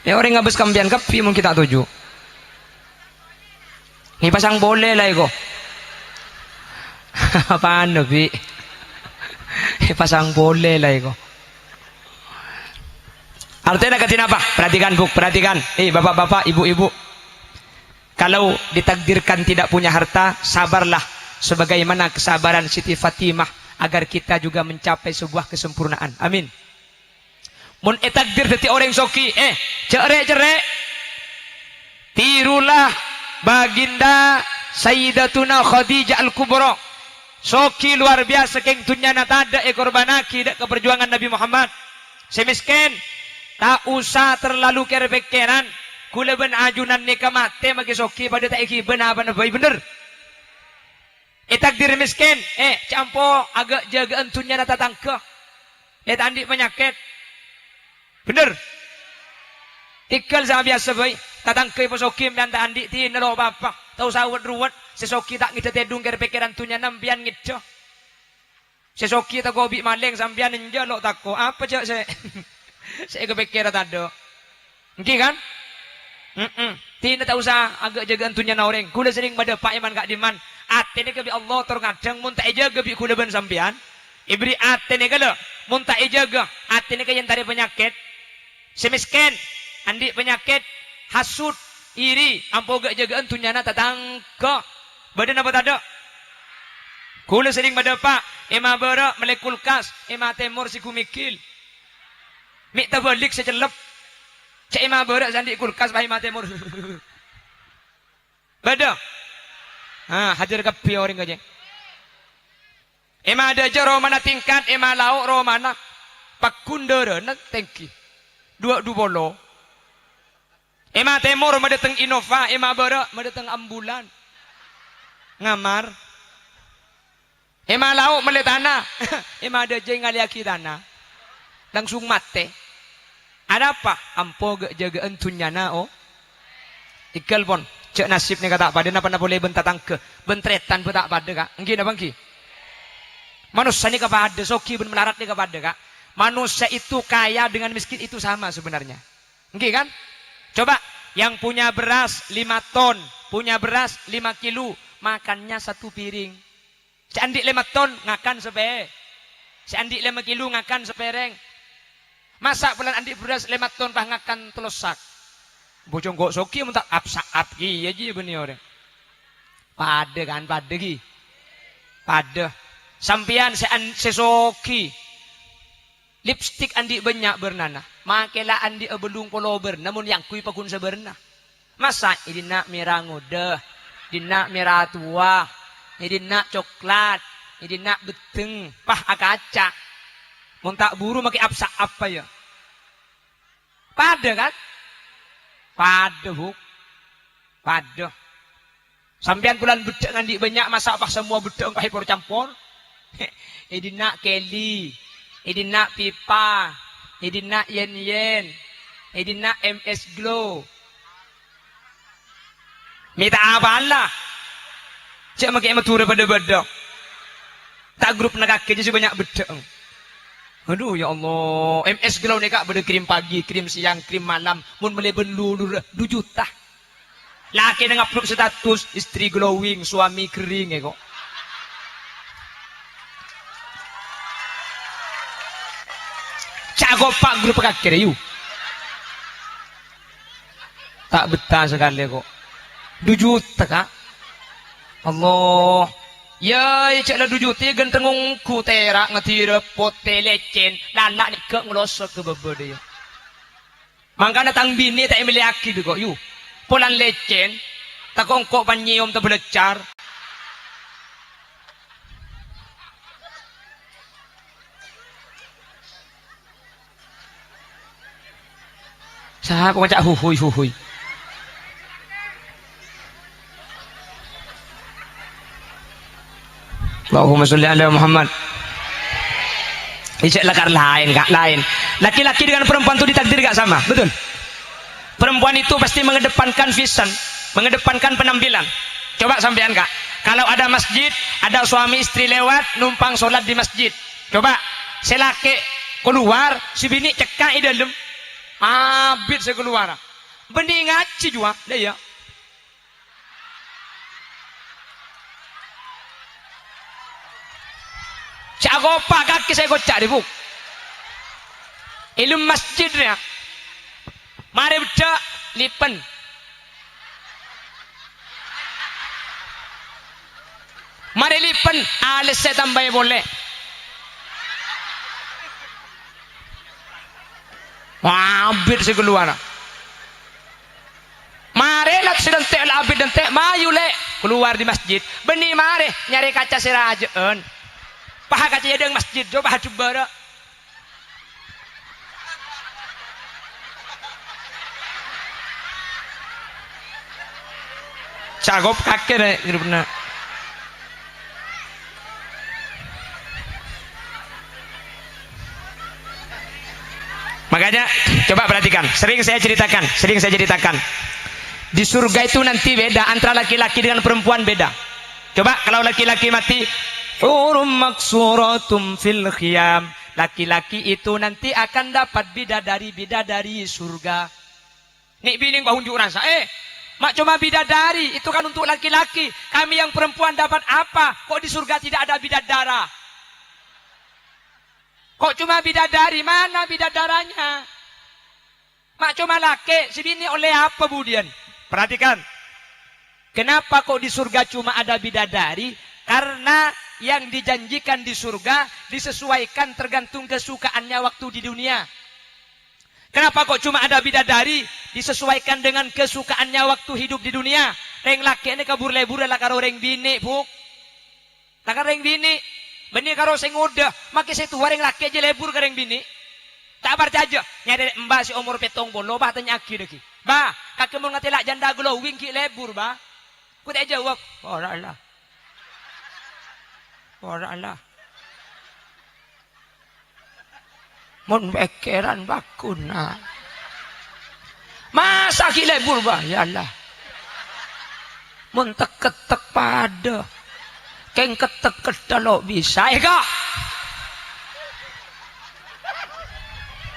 Ya orang ngabis kambian kapi mun kita tujuh. Ni pasang boleh lah iko. Apaan nabi? Pasang boleh lah iko. Artinya katin apa? Perhatikan buk, perhatikan. Bapak-bapak, ibu-ibu. Kalau ditakdirkan tidak punya harta, sabarlah. Sebagaimana kesabaran Siti Fatimah agar kita juga mencapai sebuah kesempurnaan. Amin. Mun takdir dadi orang soki, cerek. Tirulah baginda Sayyidatuna Khadijah Al-Kubra. Soki luar biasa keng tunyana tada korbanaki dak keperjuangan Nabi Muhammad. Semiskin tak usah terlalu kerepekeran. Kula ben ajunan ni kamate magi soki pada tak iki benar bener. Takdir miskin, campo agak jagaan tunyana tatangka. Tandi penyakit. Bener. Ikal sama biasa boy. Tatangkay po sokim dan tandi ti nalo papa. Tahu sawat ruwat. Sesoki tak ngita tedung kaya pikiran tunya nambian ngitso. Sesoki tak gobi maleng sambian ninja lo tako. Apa cak saya? Saya kepikiran tado. Ngki kan? Tina tak usah agak jagaan tunya na orang. Kula sering pada pak iman kak diman. Ate ni kebi Allah terkadang mun tak jaga bi kula ben sambian. Ibri ate ni kala mun tak jaga. Ate ni kaya tari penyakit. Semiskin, andi penyakit, hasut, iri, ampo gak jagaan tunyana tatangka. Badan apa tak ada? Kula sering pada pak, ema bara melekulkas, ema temur si kumikil. Mik tabalik secelep. Cek ema bara sandi kulkas bah ema temur. Bada. Hadir ke pioring aja. Ema ada aja romana tingkat, ema lauk romana pakundara nak tengki. Dua bolo. Ema temur madateng Innova, ema bara madateng ambulan. Ngamar. Ema lauk mele tanah. Ema ada aja ngaliaki tanah. Langsung mate. Ada apa? Ampo jaga entunyana oh. Ikal pon. Cek nasib ni kata pada napa boleh bentatang ke bentretan betak pada kak. Engki napa engki? Manusia ni kepada soki ben melarat ni kepada kak. Manusia itu kaya dengan miskin itu sama sebenarnya. Engki kan? Coba yang punya beras 5 ton, punya beras 5 kilo, makannya 1 piring. Si andik 5 ton ngakan sepe. Si andik 5 kilo ngakan sepereng. Masa bulan andik beras 5 ton pah ngakan telosak. Bocong kok soki mentak ap ki aja benih orang. Pada kan pada ki. Pada sampian sesoki. Lipstick andi banyak bernana. Makela andi belung polober namun yang kui pakun seberna. Masa ini nak merah ngodah, ini nak merah tua, ini nak coklat, ini nak beteng, pah akaca. Montak buru makai apsa apa ya? Pada kan? Pada buk. Pada. Sampian bulan bedek ngandi banyak masak apa semua bedek engkau hipor campur. Ini nak Kelly. Ini nak pipa. Ini nak yen. Ini nak MS Glow. Minta apa Allah? Cik makai matura pada bedek. Tak grup nak kaki je banyak bedek. Aduh ya Allah, MS Glow ni kak pada krim pagi, krim siang, krim malam, mun boleh belu 2 juta. Laki dengan upload status istri glowing, suami kering kok. Cak pak grup kakek you. Tak betah sekali kok. 2 juta kak. Allah. Ya, cak lah 2 juta gentengung ku terak ngetira pote lecen lanak ni ke ngelosot ke bebe dia. Mangka datang bini tak emiliaki tu kok you. Polan lecen tak kongkok panyiom tak belecar. Sahab kok cak huhui. Allahumma sholli ala Muhammad. Ijak lakar lain kak lain. Laki-laki dengan perempuan itu ditakdir gak sama, betul? Perempuan itu pasti mengedepankan vision, mengedepankan penampilan. Coba sampean kak, kalau ada masjid, ada suami istri lewat numpang sholat di masjid. Coba, selaki keluar, si bini cekak di dalam, abid sekeluar. Bening ngaji juga, dah ya. Cak gopak kaki saya kocak di buk. Ilmu masjidnya. Mari beda lipen. Mari lipen alis saya tambah boleh. Wah, abid saya keluar. Mari nak sedang tek abid dan tek mayu le keluar di masjid. Benih mari nyari kaca sirajaan. Paha kaca yang masjid, coba coba. Cagop kakek deh, gitu benar. Makanya coba perhatikan, sering saya ceritakan. Di surga itu nanti beda antara laki-laki dengan perempuan beda. Coba kalau laki-laki mati hurum maksuratum fil khiyam. Laki-laki itu nanti akan dapat bidadari surga. Nik bining kau unjuk rasa. Mak cuma bidadari, itu kan untuk laki-laki. Kami yang perempuan dapat apa? Kok di surga tidak ada bidadara? Kok cuma bidadari? Mana bidadaranya? Mak cuma laki, si bini oleh apa budian? Perhatikan. Kenapa kok di surga cuma ada bidadari? Karena yang dijanjikan di surga disesuaikan tergantung kesukaannya waktu di dunia. Kenapa kok cuma ada bidadari? Disesuaikan dengan kesukaannya waktu hidup di dunia. Reng laki ini kabur lebur lah karo reng bini, buk. Tak reng bini. Bini karo sing udah. Maka saya tua reng laki aja lebur ke reng bini. Tak percaya. Nyari mbak si umur petong bolo. Bah tanya aki deki. Bah, kakek mau ngetelak janda glowing ki lebur, bah. Ku tak jawab. Ora Allah. Ora Allah. Mun bekeran bakuna. Masa ki lebur, bah? Ya Allah. Mun tek-tek pada. Keng ketek lo bisa, kak?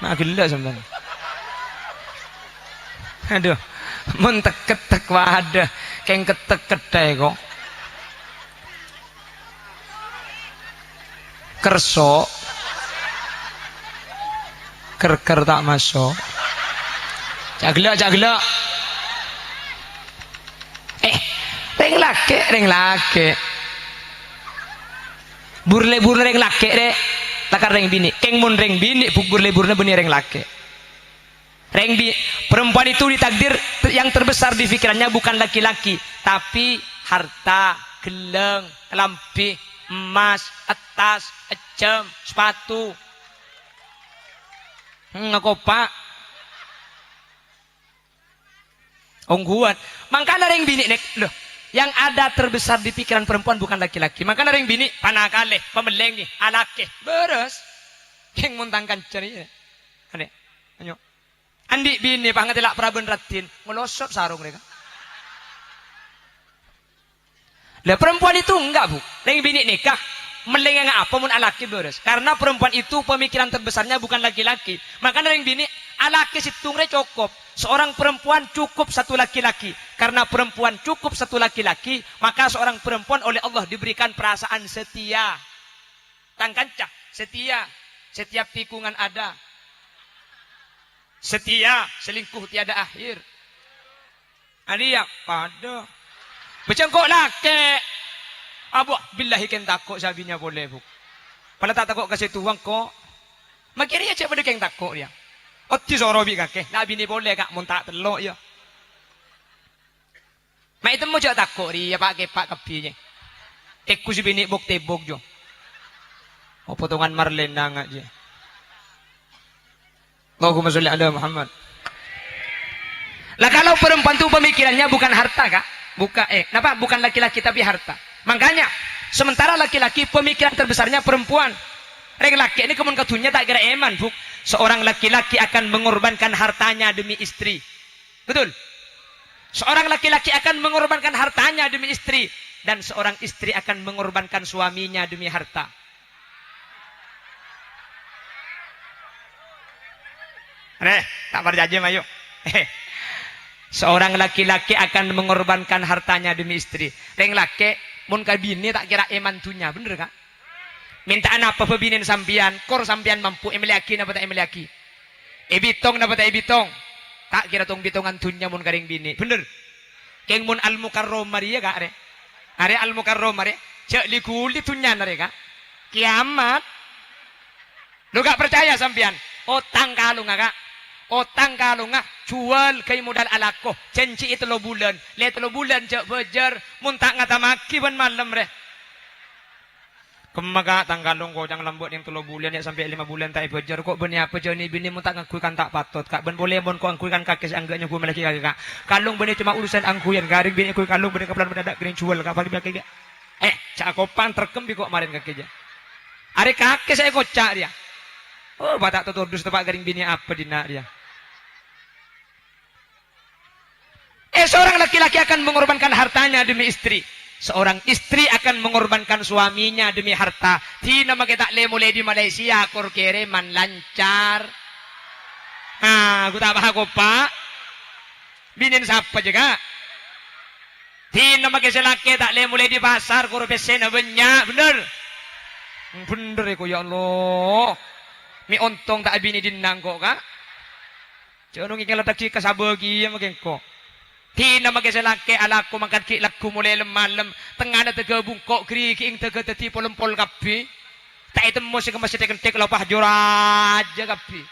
Mak gila sebenarnya. Aduh, mun tek-tek pada. Keng ketek kok. Kerso. Ker tak masuk. Jagla. Reng laki. Burle reng laki deh. Takar reng bini. Keng mun reng bini, burle beni reng laki. Reng bini, perempuan itu ditakdir yang terbesar di pikirannya bukan laki-laki, tapi harta, geleng, lampi, emas, etas, ecem, sepatu. Ngako pak ongguan. Makanya reng bini nek loh, yang ada terbesar di pikiran perempuan bukan laki-laki. Makanya reng bini panakale, pemeleng nih, alake, beres. Yang muntangkan cari ane, anyo. Andi bini pangatilak praben ratin, ngelosot sarung mereka. Lah perempuan itu enggak, Bu. Reng bini nikah meleng apa mun alaki beres. Karena perempuan itu pemikiran terbesarnya bukan laki-laki. Makanya reng bini alaki situngre cukup. Seorang perempuan cukup satu laki-laki. Karena perempuan cukup satu laki-laki, maka seorang perempuan oleh Allah diberikan perasaan setia. Tangkancah, setia. Setiap tikungan ada. Setia, selingkuh tiada akhir. Adia pada. Becengkok laki. Abu billahi ken takut sabinya boleh, Bu. Pala tak takut kasih tuang kok. Makiri aja pada keng takut dia. Otti sorobi kakek. Nabi ni boleh kak muntak telok ya. Mak itu mau jauh takut dia pakai pak kepinya. Tekku si bini bok tebok jo. Oh potongan marlena aja. Allahumma sholli ala Muhammad. Lah kalau perempuan itu pemikirannya bukan harta kak. Bukan laki-laki tapi harta. Makanya sementara laki-laki pemikiran terbesarnya perempuan. Reng laki ini kemun katunya tak kira eman, Bu. Seorang laki-laki akan mengorbankan hartanya demi istri. Betul? Seorang laki-laki akan mengorbankan hartanya demi istri, dan seorang istri akan mengorbankan suaminya demi harta. Tak berjanji mayu. Seorang laki-laki akan mengorbankan hartanya demi istri. Reng laki mun ka bini tak kira emantunya, bener kak? Mintaan apa pebinin sampian, kor sampian mampu emeliaki napa tak emeliaki? Ebitong napa tak ebitong? Tak kira tong bitongan tunya mun karing bini, bener? Keng mun al mukarrom Maria kak are? Are al mukarrom are? Cek likuli tunya nare kak? Kiamat. Lu gak percaya sampian? Otang kalung kak? Otang kalung jual kay modal alako cenci itu lo bulan cek bejer muntak ngata maki ban malam re kemaga tanggalong ko jang lambot yang 3 bulan ya sampai 5 bulan tak bejer kok beni apa jani bini muntak ngakuikan tak patut kak ben boleh bon ko angkuikan kakek angganya gue melaki kak kalung beni cuma urusan angkuyan garing bini kui kalung beni kapelan mendadak kering jual kak pagi kak cak kopan terkem kok kemarin kakeknya are kakek saya kocak dia. Oh, batak tuturdus tepak garing bini apa dina dia. Seorang laki-laki akan mengorbankan hartanya demi istri. Seorang istri akan mengorbankan suaminya demi harta. Tina makita le mulai di Malaysia kor kere man lancar. Aku tak ko pak. Binin siapa juga. Tina makita laki tak le mulai di pasar kor pesena banyak bener. Bener ko ya Allah. Mi ontong tak bini dinang kok kak. Jangan ngikeng letak cika sabagi ya makin kok. Tina magasalake alaku mangkat ki laku mulai malam tengah na tega bungkok kri king tega teti polempol kapi tak itu musik masih tekentek lopah juraja kapi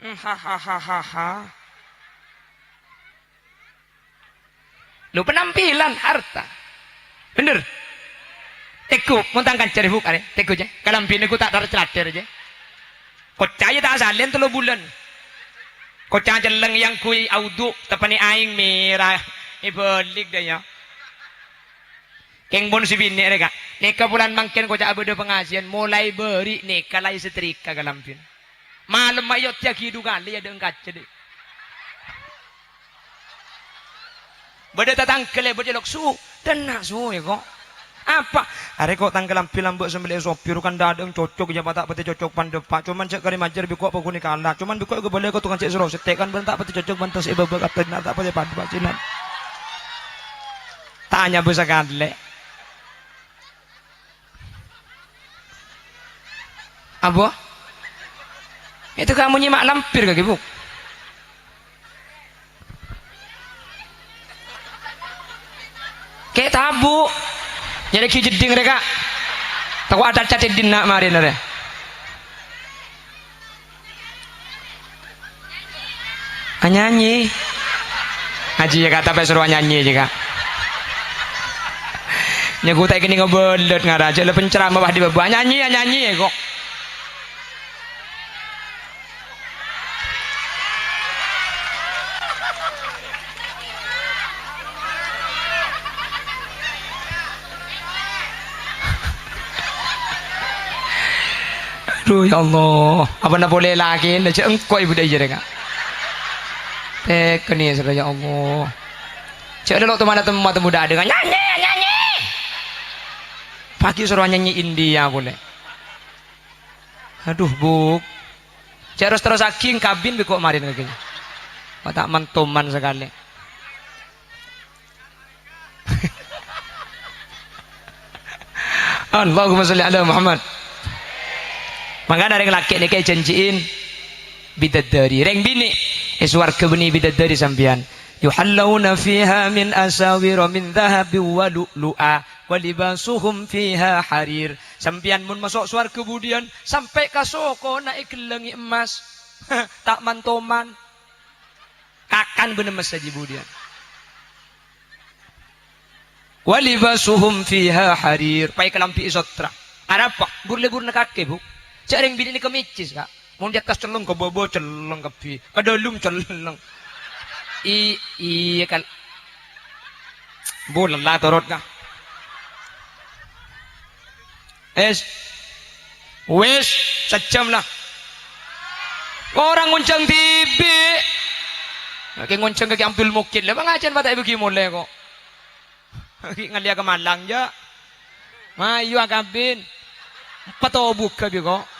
hahaha lu penampilan harta bener teku muntangkan cari buk are teku je kalam bini ku tak dar celader je kocaya tak salin 3 bulan kocang jeleng yang kui audu tepani aing merah ibalik dah ya keng bon si bini mereka neka bulan mangken kocak abedo pengajian mulai beri neka lai setrika kalampin malam ayot tiak hidu kali ada engkat jadi beda tatang kele beda lok su tenang su ya kok apa hari kok tanggalam pilam buat sembelih sopir kan dadeng cocok ya tak pati cocok pandepak cuman cek kari majer bikok paguni kalah cuman bikok gue boleh kau tukang cek seru setek kan tak pati cocok bantas iba kata tak pati pandepak cinan tanya bisa kadle apa itu kamu nyimak lampir kaki buk kayak tabu jadi kijeding mereka tahu ada cacat dina marin ada nyanyi ngaji ya kata pesuruh nyanyi juga nyagu tak kini ngebelet ngaraja le penceramah bah di bawah nyanyi ya kok aduh ya Allah apa nak boleh lagi nak engkau ibu dah jadi kan kini sudah ya Allah cek dulu teman-teman muda dengan nyanyi pagi suruh nyanyi India boleh aduh buk cek terus saking kabin bikok marin kayaknya tak mantoman sekali Allahumma sholli ala Muhammad. Maka ada yang laki ni kayak janjiin bidadari, reng bini, swarga bini bidadari sambian. Yuhallawna fiha min asawir min dhahabi wa lu'lu'a wa libasuhum fiha harir. Sambian mun masuk swarga kemudian sampai kasoko naik gelengi emas, tak mantoman, kakan benemas saja kemudian. Wa libasuhum fiha harir. Pai kelampi isotra. Ada apa? Gur-gur nak kake bu. Cari bini ni kemicis kak. Mau di atas celeng ke bobo celeng ke pi. Ke dalam celeng. Iya kan. Bulan lah turut kak. Wes sejam lah. Orang nguncang TV. Kaki nguncang kaki Abdul Mukid lah. Pengajian batai begini mulai kok. Kaki ngalia ke Malang je. Mayu akabin. Patobuk kaki kok.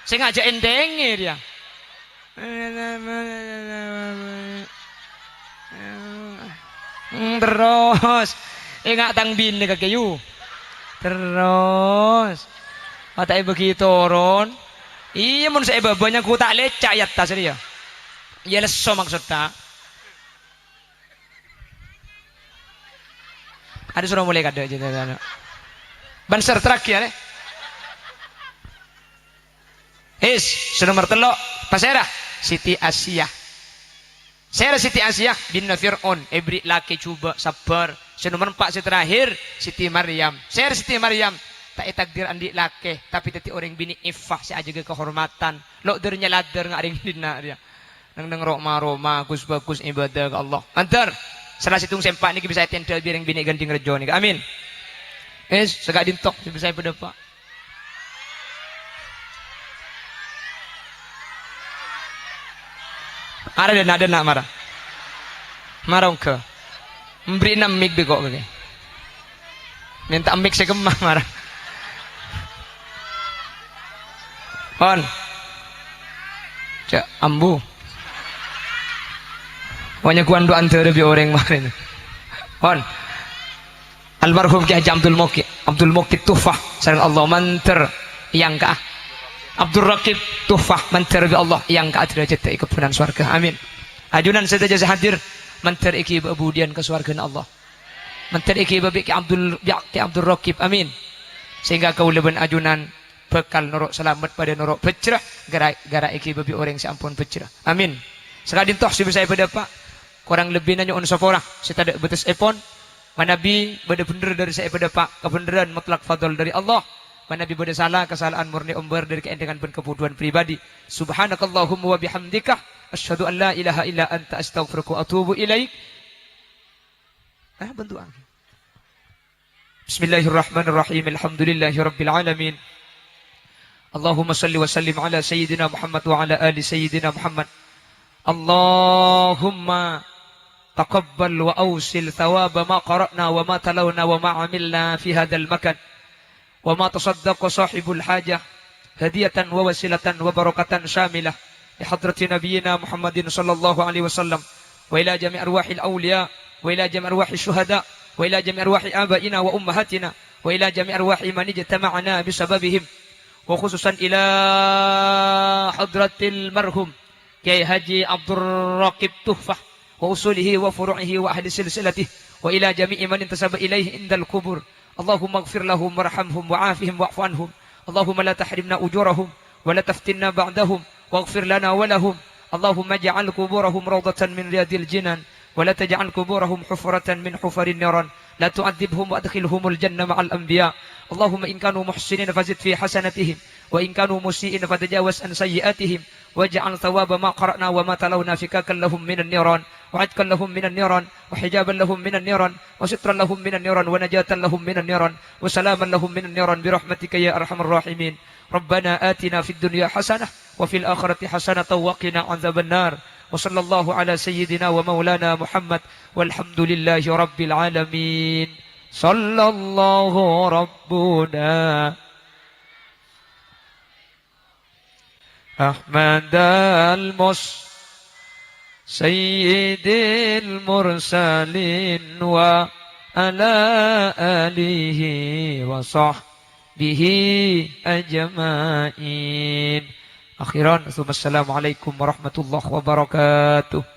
Saya ngajak endengnya dia. Terus. Ingat tang bini kaki yu. Terus. Batai begitu turun. Iya mun saya babanya ku tak lecak ayat tas dia. Iya leso maksudnya. Ada suruh mulai kada aja. Banser terakhir nomor telok pasera Siti Asia. Saya Siti Asia bin Fir'aun ibri laki coba sabar. Nomor 4 terakhir Siti Maryam. Saya Siti Maryam tak takdir andi laki tapi teti orang bini ifah si aja kehormatan. Lok dernya ladder ngaring dina dia. Nang roma bagus ibadah ke Allah. Antar salah situng sempak ni bisa tendel biring bini ganding rejo ni. Amin. Segak dintok bisa berdepak. Ada nak marah. Marah ke. Memberi 6 mik bekok ke. Minta mik sekemah marah. On. Cak ambu. Pokoknya kuan do antara bi orang marin. On. Almarhum Ki Haji Abdul Mukid Tufah sareng Allah manter yang ka Abdul Raqib Tufah manter bi Allah yang ka derajat kepunan surga. Amin. Ajunan saja hadir Menteri iki bebudian ke surga Allah. Menteri iki bebi ki Abdul Rakib. Amin. Sehingga kau leben ajunan bekal norok selamat pada norok pecrah gara iki bebi orang seampun pecrah. Amin. Sekadin toh si saya pada pak kurang lebih nanya on saporah kita ada betes epon manabi beda bener dari saya pada pak kebenaran mutlak fadl dari Allah manabi beda salah kesalahan murni umbar dari keendengan dan kebutuhan pribadi. Subhanakallahumma wa bihamdika asyhadu an la ilaha illa anta astaghfiruka wa atubu ilaik. Bentuk lagi. Bismillahirrahmanirrahim. Alhamdulillahirabbil alamin. Allahumma salli wa sallim ala sayyidina Muhammad wa ala ali sayyidina Muhammad. Allahumma taqabbal wa awsil thawaba ma qara'na wa ma talawna wa ma amilna fi hadzal makan wa ma tasaddaqa sahibul hajah hadiyatan wa wasilatan wa barakatan syamilah li hadrati nabiyyina Muhammadin sallallahu alaihi wasallam wa ila jami' arwahil awliya wa ila jami' arwahil syuhada wa ila jami' arwahi abaina wa ummahatina wa ila jami' arwahi man ijtama'na bisababihim wa khususan ila hadratil marhum Kiai Haji Abdul Rakib Tuhfah wa usulihi wa furu'ihi wa ahli silsilatihi wa ila jami'i man intasaba ilaihi indal kubur. Allahumma ighfir lahum warhamhum wa'afihim wa'fu anhum. Allahumma la tahrimna ujurahum wa la taftinna ba'dahum waghfir lana wa lahum. Allahumma ij'al kuburahum rawdatan min riyadil jinan wa la taj'al kuburahum hufratan min hufarin niran. La tu'adzibhum wa adkhilhumul jannah ma'al anbiya. Allahumma in kanu muhsinin fazid fi hasanatihim wa in kanu musii'in fatajawaz an sayyi'atihim waj'al thawaba ma qara'na wa ma talawna fikakan lahum minan niran wa 'idkan lahum minan niran wa hijaban lahum minan niran wa sitran lahum minan niran wa najatan lahum minan niran wa salaman lahum minan niran bi rahmatika ya arhamar rahimin. Rabbana atina fid dunya hasanah wa fil akhirati hasanah wa qina 'adzaban nar. Wa sallallahu ala sayyidina wa maulana Muhammad walhamdulillahi rabbil alamin. Sallallahu rabbuna Ahmad al-Mus Sayyidil Mursalin wa ala alihi wa sahbihi ajma'in. Akhiran, assalamualaikum warahmatullahi wabarakatuh.